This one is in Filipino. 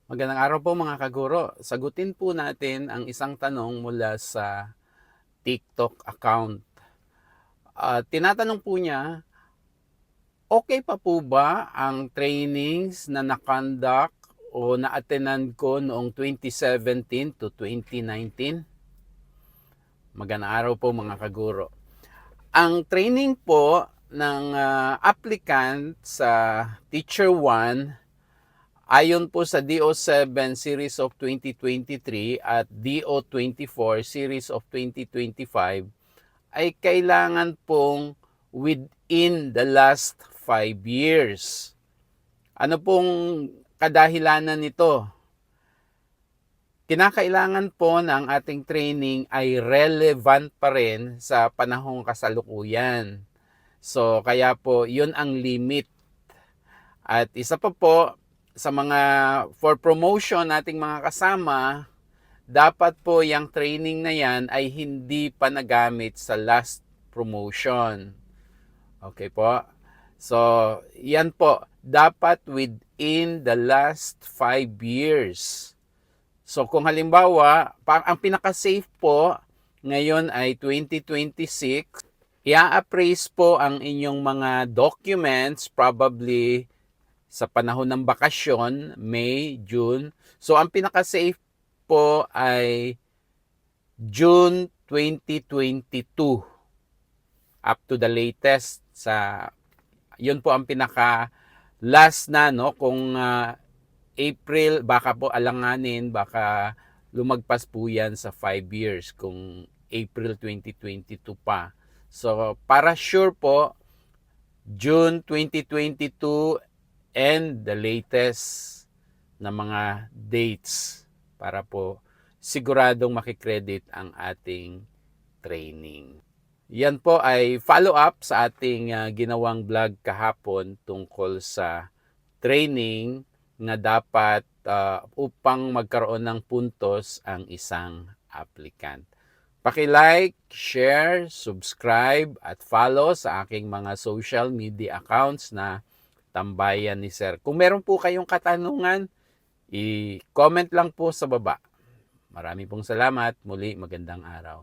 Magandang araw po mga kaguro. Sagutin po natin ang isang tanong mula sa TikTok account. Tinatanong po niya, okay pa po ba ang trainings na nakandak o na-attenan ko noong 2017 to 2019? Magandang araw po mga kaguro. Ang training po ng applicant sa Teacher 1 ayon po sa DO7 Series of 2023 at DO24 Series of 2025 ay kailangan pong within the last 5 years. Ano pong kadahilanan nito? Kinakailangan po ng ating training ay relevant pa rin sa panahong kasalukuyan. So, kaya po, yun ang limit. At isa pa po, sa mga for promotion nating mga kasama, dapat po yung training na yan ay hindi pa nagamit sa last promotion. Okay po? So, yan po. Dapat within the last 5 years. So, kung halimbawa, ang pinaka-safe po ngayon ay 2026, i-appraise po ang inyong mga documents probably sa panahon ng bakasyon, May, June. So, ang pinaka-safe po ay June 2022 up to the latest. Yun po ang pinaka-last na, no? Kung April, baka po alanganin, baka lumagpas po yan sa 5 years kung April 2022 pa. So, para sure po, June 2022 and the latest na mga dates para po siguradong makikredit ang ating training. Yan po ay follow-up sa ating ginawang vlog kahapon tungkol sa training na dapat upang magkaroon ng puntos ang isang applicant. Paki-like, share, subscribe at follow sa aking mga social media accounts na Tambayan ni Sir. Kung meron po kayong katanungan, i-comment lang po sa baba. Marami pong salamat. Muli, magandang araw.